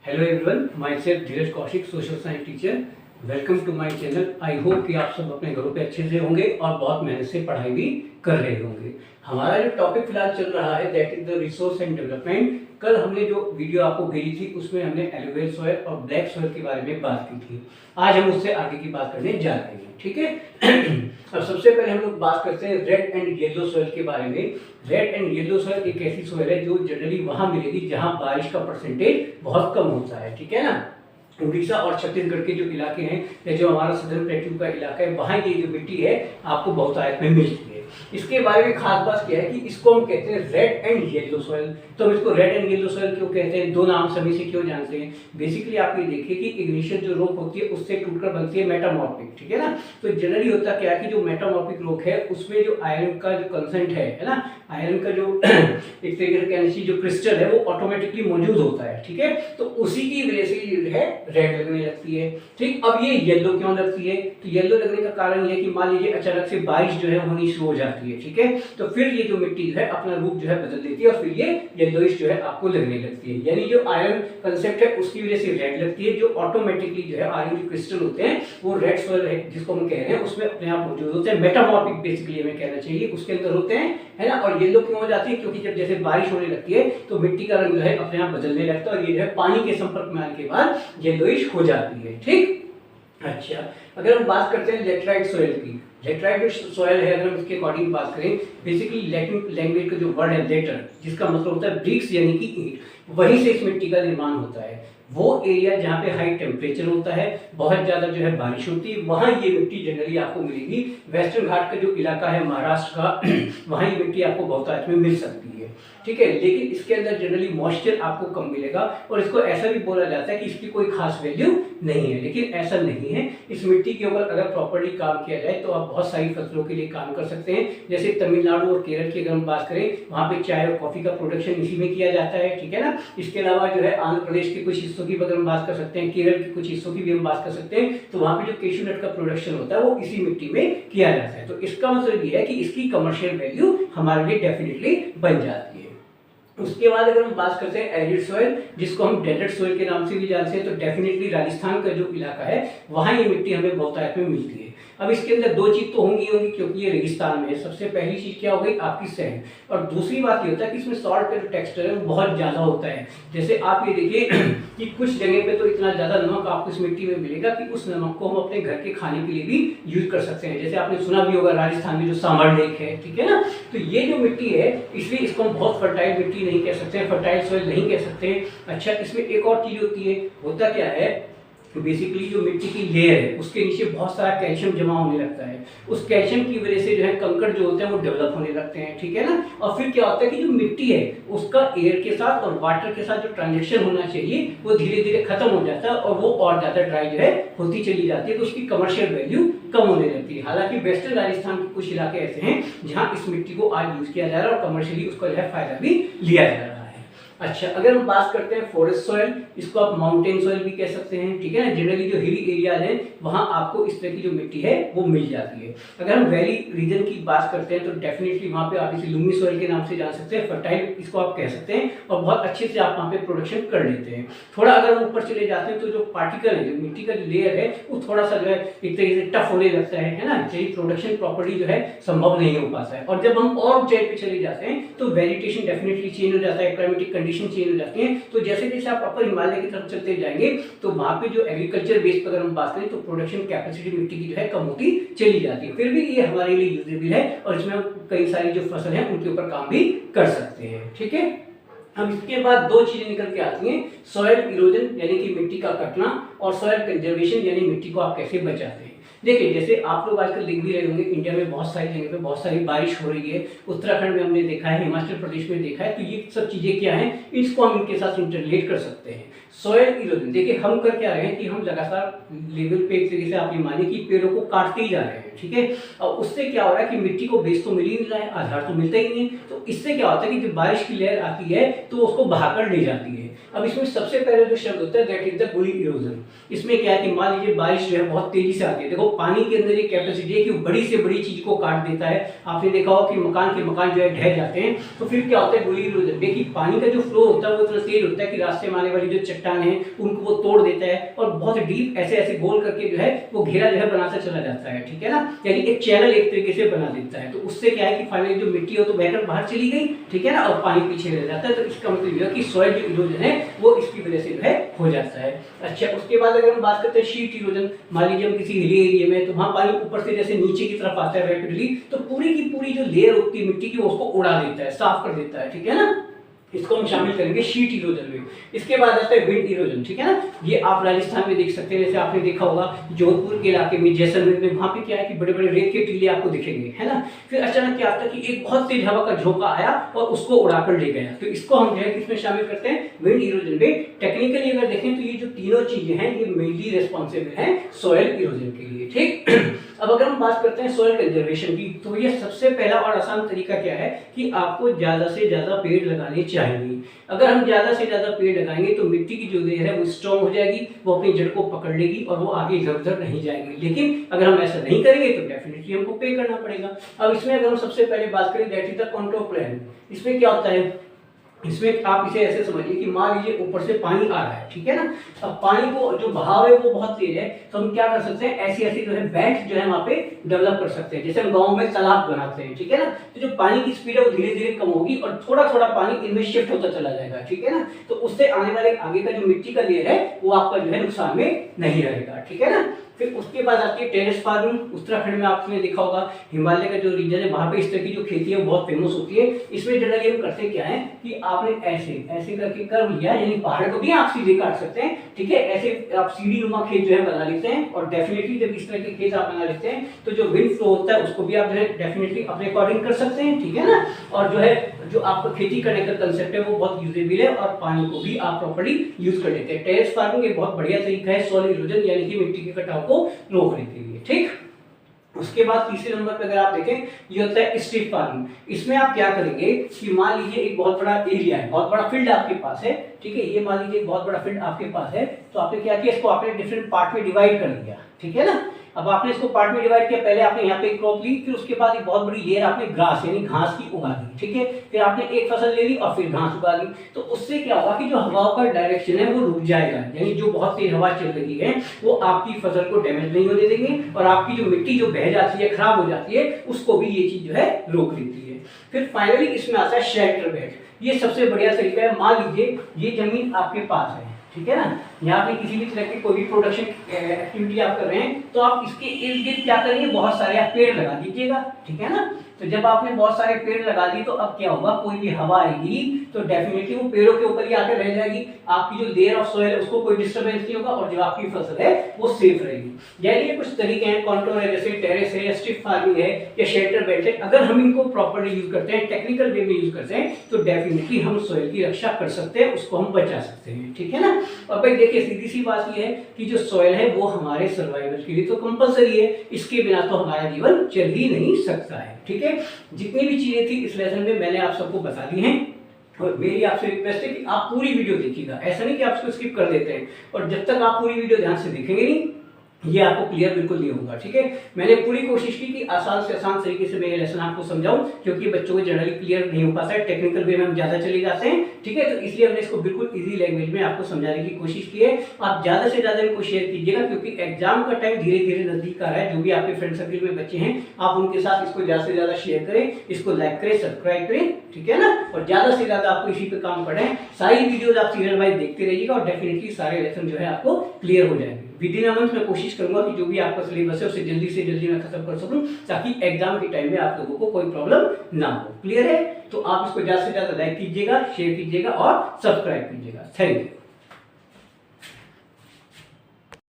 Hello everyone, myself Dheeraj Kaushik, social science teacher. Welcome to my channel. I hope कि आप सब अपने घरों पे अच्छे से होंगे और बहुत मेहनत से पढ़ाई भी कर रहे होंगे। हमारा जो टॉपिक फिलहाल चल रहा है that is the resource and development. कल हमने जो वीडियो आपको भेजी थी उसमें हमने एलुवियल सॉइल और ब्लैक सॉइल के बारे में बात की थी। आज हम उससे आगे की बात करने जा रहे हैं, ठीक है। अब सबसे पहले हम लोग बात करते हैं रेड एंड येलो सॉइल के बारे में। रेड एंड येलो सॉइल एक ऐसी सॉइल है जो जनरली वहां मिलेगी जहां बारिश का परसेंटेज बहुत कम होता है, ठीक है ना। उड़ीसा और छत्तीसगढ़ के जो इलाके हैं या जो हमारा सदर्न प्लेट्यू का इलाका है, वहाँ ये जो मिट्टी है आपको बहुतायत में मिलती है। इसके बारे में खास बात क्या है कि इसको हम कहते हैं रेड एंड येलो सॉइल। तो हम इसको रेड एंड येलो सॉइल क्यों कहते हैं, दो नाम सभी से क्यों जानते हैं। बेसिकली आप ये देखिए कि इग्निशियस जो रॉक होती है उससे टूटकर बनती है मेटामॉर्फिक, ठीक है ना। तो जनरली होता क्या है कि जो मेटामॉर्फिक रॉक है उसमें जो आयरन का जो कंसेंट है ना, आयरन का जो एक तरीके से कहने जो क्रिस्टल है वो ऑटोमेटिकली मौजूद होता है, ठीक है। तो उसी की वजह से ये है रेड लगने लगती है, ठीक। अब ये येलो क्यों लगती है, तो येलो लगने का कारण ये है कि मान लीजिए अचानक से बारिश जो है होनी शुरू हो जाती है, ठीक है। तो फिर ये जो मिट्टी है अपना रूप जो है बदल देती है और फिर ये येलोइश जो है आपको लगने लगती है। यानी जो आयरन कंसेप्ट है उसकी वजह से रेड लगती है। जो ऑटोमेटिकली जो है आयरन के क्रिस्टल होते हैं वो रेड सॉइल है जिसको हम कह रहे हैं उसमें अपने आप मौजूद होते हैं। मेटामॉर्फिक बेसिकली हमें कहना चाहिए उसके अंदर होते हैं, है ना। और येलो क्यों हो जाती है, क्योंकि जब जैसे बारिश होने लगती है तो मिट्टी का रंग जो है अपने आप बदलने लगता है और ये जो है पानी के संपर्क में आने के बाद येलोइश हो जाती है, ठीक। अच्छा, अगर हम बात करते हैं लेटराइट सॉइल की, लेटराइट जो सॉइल है अगर हम इसके अकॉर्डिंग बात करें, बेसिकली लैटिन लैंग्वेज का जो वर्ड है लेटर, जिसका मतलब होता है ब्रिक्स यानी कि ईंट, वहीं से इस मिट्टी का निर्माण होता है। वो एरिया जहाँ पे हाई टेम्परेचर होता है, बहुत ज़्यादा जो है बारिश होती है, वहाँ ये मिट्टी जनरली आपको मिलेगी। वेस्टर्न घाट का जो इलाका है महाराष्ट्र का, वहाँ ये मिट्टी आपको बहुतायत में मिल सकती है, ठीक है। लेकिन इसके अंदर जनरली मॉइस्चर आपको कम मिलेगा और इसको ऐसा भी बोला जाता है कि इसकी कोई खास वैल्यू नहीं है, लेकिन ऐसा नहीं है। इस मिट्टी के ऊपर अगर प्रॉपर्ली काम किया जाए तो आप बहुत सारी फसलों के लिए काम कर सकते हैं। जैसे तमिलनाडु और केरल की अगर हम बात करें, वहाँ पे चाय और कॉफी का प्रोडक्शन इसी में किया जाता है, ठीक है ना। इसके अलावा जो है आंध्र प्रदेश के कुछ हिस्सों की अगर हम बात कर सकते हैं, केरल के कुछ हिस्सों की भी हम बात कर सकते हैं, तो वहाँ पे जो केशू नट का प्रोडक्शन होता है वो इसी मिट्टी में किया जाता है। तो इसका मतलब ये है कि इसकी कमर्शियल वैल्यू हमारे लिए डेफिनेटली बन जाती है। उसके बाद अगर हम बात करते हैं एरिड सॉइल, जिसको हम डेजर्ट सॉइल के नाम से भी जानते हैं, तो डेफिनेटली राजस्थान का जो इलाका है वहाँ ये मिट्टी हमें बहुतायत में मिलती है। अब इसके अंदर दो चीज तो होंगी क्योंकि ये रेगिस्तान में है। सबसे पहली चीज क्या हो गई आपकी सैंड, और दूसरी बात ये होता है कि इसमें सॉल्ट का जो टेक्सचर है वो बहुत ज्यादा होता है। जैसे आप ये देखिए कि कुछ जगह पे तो इतना ज्यादा नमक आपको इस मिट्टी में मिलेगा कि उस नमक को हम अपने घर के खाने के लिए भी यूज कर सकते हैं। जैसे आपने सुना भी होगा राजस्थान में जो सांभर लेक है, ठीक है ना। तो ये जो मिट्टी है इसलिए इसको हम बहुत फर्टाइल मिट्टी नहीं कह सकते हैं, फर्टाइल सॉइल नहीं कह सकते। अच्छा, इसमें एक और चीज होती है, होता क्या है तो बेसिकली जो मिट्टी की लेयर है उसके नीचे बहुत सारा कैल्शियम जमा होने लगता है। उस कैल्शियम की वजह से जो है कंकड़ जो होते हैं वो डेवलप होने लगते हैं, ठीक है ना। और फिर क्या होता है कि जो मिट्टी है उसका एयर के साथ और वाटर के साथ जो ट्रांजेक्शन होना चाहिए वो धीरे धीरे खत्म हो जाता है और वो और ज्यादा ड्राई जो है होती चली जाती है, तो उसकी कमर्शियल वैल्यू कम होने लगती है। हालांकि वेस्टर्न राजस्थान के कुछ इलाके ऐसे हैं जहाँ इस मिट्टी को आज यूज किया जा रहा है और कमर्शियली उसका जो है फायदा भी लिया जा रहा है। अच्छा, अगर हम बात करते हैं फॉरेस्ट सॉइल, इसको आप माउंटेन सॉइल भी कह सकते हैं, ठीक है ना। जनरली जो हिली एरियाज हैं वहां आपको इस तरह की जो मिट्टी है वो मिल जाती है। अगर हम वैली रीजन की बात करते हैं तो डेफिनेटली वहां पे आप इसे लुमी सॉइल के नाम से जान सकते हैं, फर्टाइल इसको आप कह सकते हैं और बहुत अच्छे से आप वहां पे प्रोडक्शन कर लेते हैं। थोड़ा अगर हम ऊपर चले जाते हैं तो जो पार्टिकल है, जो मिट्टी का जो लेयर है वो थोड़ा सा जो है एक तरीके से टफ होने लगता है ना, यही प्रोडक्शन प्रॉपर्ली जो है संभव नहीं हो पाता है। और जब हम और ऊंचाई पे चले जाते हैं तो वेजिटेशन डेफिनेटली चेंज हो जाता है, क्लाइमेटिक कंडीशन चेंज हो जाती है। तो जैसे जैसे आप अपर हिमालय की तरफ चलते जाएंगे तो वहां पे जो एग्रीकल्चर बेस पर अगर हम बात करें तो प्रोडक्शन कैपेसिटी मिट्टी की जो है कम होती चली जाती है। फिर भी ये हमारे लिए यूजेबल है और इसमें हम कई सारी जो फसल है उनके ऊपर काम भी कर सकते हैं, ठीक है। अब इसके बाद दो चीजें निकल के आती हैं, सॉइल इरोजन यानी कि मिट्टी का कटना और सॉइल कंजर्वेशन यानी मिट्टी को आप कैसे बचाते हैं। देखिए, जैसे आप लोग आजकल देख भी रहे होंगे इंडिया में बहुत सारी जगह पे बहुत सारी बारिश हो रही है। उत्तराखंड में हमने देखा है, हिमाचल प्रदेश में देखा है, तो ये सब चीजें क्या हैं, इसको हम इनके साथ इंटरलेट कर सकते हैं। सॉइल इरोजन, देखिए हम कर क्या रहे हैं कि हम लगातार लेवल पे एक तरीके से आप ये मानिए कि पेड़ों को काटते ही जा रहे हैं, ठीक है। और उससे क्या हो रहा है कि मिट्टी को बेस तो मिल ही नहीं रहा है, आधार तो मिलता ही नहीं है। तो इससे क्या होता है कि जब बारिश की लहर आती है तो उसको बहाकर ले जाती है। अब इसमें सबसे पहले जो शब्द होता है that is the bully erosion. इसमें क्या है कि मान लीजिए बारिश जो है बहुत तेजी से आती है, देखो पानी के अंदर ये कैपेसिटी है कि वो बड़ी से बड़ी चीज को काट देता है। आपने देखा होगा कि मकान के मकान जो है ढह जाते हैं, तो फिर क्या होता है बुली इरोजन। देखिए पानी का जो फ्लो होता है वो इतना तेज होता है कि रास्ते में आने वाली जो चट्टान है उनको वो तोड़ देता है और बहुत डीप ऐसे ऐसे गोल करके जो है वो घेरा जो है बनाता चला जाता है, ठीक है ना, यानी एक चैनल एक तरीके से बना देता है। तो उससे क्या है कि फाइनली जो मिट्टी हो तो बहकर बाहर चली गई, ठीक है ना, और पानी पीछे रह जाता है। तो इसका मतलब यह है कि सॉइल जो इरोजन है वो इसकी वजह से जो है हो जाता है। अच्छा, उसके बाद अगर हम बात करते हैं शीट इरोजन, मान लीजिए हम किसी हिली एरिया में, तो वहाँ पानी ऊपर से जैसे नीचे की तरफ आता है रैपिडली, तो पूरी की पूरी जो लेयर होती है मिट्टी की वो उसको उड़ा देता है, साफ कर देता है, ठीक है ना, इसको हम शामिल करेंगे शीट इरोजन में। इसके बाद आता है विंड इरोजन, ठीक है ना, ये आप राजस्थान में देख सकते हैं, जैसे आपने देखा होगा जोधपुर के इलाके में, जैसलमेर में, वहाँ पे क्या है कि बड़े बड़े रेत के टीले आपको दिखेंगे, है ना। फिर अचानक क्या होता है कि एक बहुत तेज हवा का झोंका आया और उसको उड़ाकर ले गया, तो इसको हम जो है किसमें शामिल करते हैं, विंड इरोजन में। टेक्निकली अगर देखें तो ये जो तीनों चीजें हैं ये मेनली रिस्पॉन्सिबल हैं सॉइल इरोजन के लिए, ठीक। अब अगर हम बात करते हैं सॉइल कंजर्वेशन की, तो ये सबसे पहला और आसान तरीका क्या है कि आपको ज्यादा से ज्यादा पेड़ लगाने चाहिए। अगर हम ज्यादा से ज्यादा पेड़ लगाएंगे तो मिट्टी की जो लेयर है वो स्ट्रॉन्ग हो जाएगी, वो अपनी जड़ को पकड़ लेगी और वो आगे इधर उधर नहीं जाएगी। लेकिन अगर हम ऐसा नहीं करेंगे तो डेफिनेटली हमको पे करना पड़ेगा। अब इसमें अगर हम सबसे पहले बात करें that is the control plan. इसमें क्या होता है, इसमें आप इसे ऐसे समझिए कि मान लीजिए ऊपर से पानी आ रहा है, ठीक है ना, अब पानी को जो बहाव है वो बहुत तेज है, तो हम क्या कर सकते हैं, ऐसी ऐसी जो है बैंड जो है वहाँ पे डेवलप कर सकते हैं। जैसे हम गाँव में तालाब बनाते हैं, ठीक है ना, तो जो पानी की स्पीड है वो धीरे धीरे कम होगी और थोड़ा थोड़ा पानी इनमें शिफ्ट होता चला जाएगा, ठीक है ना, तो उससे आने वाले आगे का जो मिट्टी का लेयर है वो आपका जो है नुकसान में नहीं रहेगा, ठीक है ना। फिर उसके बाद आती है टेरेस फार्मिंग। उत्तराखंड में आपने देखा होगा, हिमालय का जो रीजन है वहाँ पे इस तरह की जो खेती है वो बहुत फेमस होती है। इसमें जनरली हम करते क्या है कि आपने ऐसे ऐसे करके कर लिया, यानी पहाड़ को भी आप सीधे काट सकते हैं, ठीक है, ऐसे आप सीढ़ी नुमा खेत जो है बना लेते हैं। और डेफिनेटली जब इस तरह के खेत आप बना लेते हैं तो जो विंड फ्लो होता है उसको भी आप जो है डेफिनेटली अपने अकॉर्डिंग कर सकते हैं, ठीक है ना। और जो है जो आपका खेती करने का कंसेप्ट है वो बहुत यूजेबल है और पानी को भी आप प्रॉपर्ली यूज कर लेते हैं। टेरेस फार्मिंग एक बहुत बढ़िया तरीका है सॉइल इरोजन यानी कि मिट्टी के कटाव को रोकने के लिए, ठीक। उसके बाद तीसरे नंबर पे अगर आप देखें ये होता है स्ट्रिप फार्मिंग। इसमें आप क्या करेंगे कि मान लीजिए एक बहुत बड़ा एरिया है, बहुत बड़ा फील्ड आपके पास है, ठीक है, ये मान लीजिए एक बहुत बड़ा फील्ड आपके पास है, तो आपने क्या किया, इसको आपने डिफरेंट पार्ट में डिवाइड कर दिया, ठीक है ना। अब आपने इसको पार्ट में डिवाइड किया, पहले आपने यहाँ पे एक क्रॉप ली, फिर उसके बाद एक बहुत बड़ी लेयर आपने ग्रास यानी घास की उगा दी, ठीक है, फिर आपने एक फसल ले ली और फिर घास उगा दी। तो उससे क्या होगा कि जो हवाओं का डायरेक्शन है वो रुक जाएगा, यानी जो बहुत तेज हवा चल रही है वो आपकी फसल को डैमेज नहीं होने देंगे और आपकी जो मिट्टी जो बह जाती है, खराब हो जाती है, उसको भी ये चीज जो है रोक लेती है। फिर फाइनली इसमें आता है शेल्टर बेड। ये सबसे बढ़िया तरीका है। मान लीजिए ये जमीन आपके पास है, ठीक है ना, यहाँ पे किसी भी तरह की कोई भी प्रोडक्शन एक्टिविटी आप कर रहे हैं तो आप इसके इर्द गिर्द क्या करेंगे, बहुत सारे आप पेड़ लगा दीजिएगा, ठीक है ना। तो जब आपने बहुत सारे पेड़ लगा दिए तो अब क्या होगा, कोई भी हवा आएगी तो डेफिनेटली वो पेड़ों के ऊपर ही आकर रह जाएगी, आपकी जो लेयर ऑफ सॉइल है उसको कोई डिस्टर्बेंस नहीं होगा और जो आपकी फसल है वो सेफ रहेगी। यानी ये कुछ तरीके हैं, कॉन्टूर है, जैसे टेरेस है या स्ट्रिप फार्मिंग है या शेल्टर बेल्ट है। अगर हम इनको प्रॉपर्ली यूज करते हैं, टेक्निकल वे में यूज करते हैं तो डेफिनेटली हम सॉइल की रक्षा कर सकते हैं, उसको हम बचा सकते हैं, ठीक है ना। और भाई देखिए सीधी सी बात ये है कि जो सॉइल है वो हमारे सर्वाइवल के लिए तो कंपलसरी है, इसके बिना तो हमारा जीवन चल ही नहीं सकता है, ठीक है। जितनी भी चीजें थी इस लेसन में मैंने आप सबको बता दी हैं और मेरी आपसे रिक्वेस्ट है कि आप पूरी वीडियो देखिएगा, ऐसा नहीं कि आप इसको स्किप कर देते हैं। और जब तक आप पूरी वीडियो ध्यान से देखेंगे नहीं ये आपको क्लियर बिल्कुल नहीं होगा, ठीक है। मैंने पूरी कोशिश की कि आसान से आसान तरीके से मैं ये लेसन आपको समझाऊं, क्योंकि बच्चों को जनरली क्लियर नहीं हो पाता है, टेक्निकल वे में हम ज्यादा चले जाते हैं, ठीक है। तो इसलिए हमने इसको बिल्कुल इजी लैंग्वेज में आपको समझाने की कोशिश की है। आप ज्यादा से ज्यादा इनको शेयर कीजिएगा, क्योंकि एग्जाम का टाइम धीरे धीरे नजदीक आ रहा है। जो भी आपके फ्रेंड सर्किल में बच्चे हैं आप उनके साथ इसको ज्यादा से ज्यादा शेयर करें, इसको लाइक करें, सब्सक्राइब करें, ठीक है ना। और ज्यादा से ज्यादा आपको इसी पे काम पढ़ें, सारी वीडियोज आप सीरियल वाइज देखते रहिएगा और डेफिनेटली सारे लेसन जो है आपको क्लियर हो जाएंगे। विद इन अ मंथ मैं कोशिश करूंगा कि जो भी आपका सिलेबस है उसे जल्दी से जल्दी मैं खत्म कर सकूं, ताकि एग्जाम के टाइम में आप लोगों को कोई प्रॉब्लम ना हो। क्लियर है? तो आप इसको ज्यादा से ज्यादा लाइक कीजिएगा, शेयर कीजिएगा और सब्सक्राइब कीजिएगा। Thank you.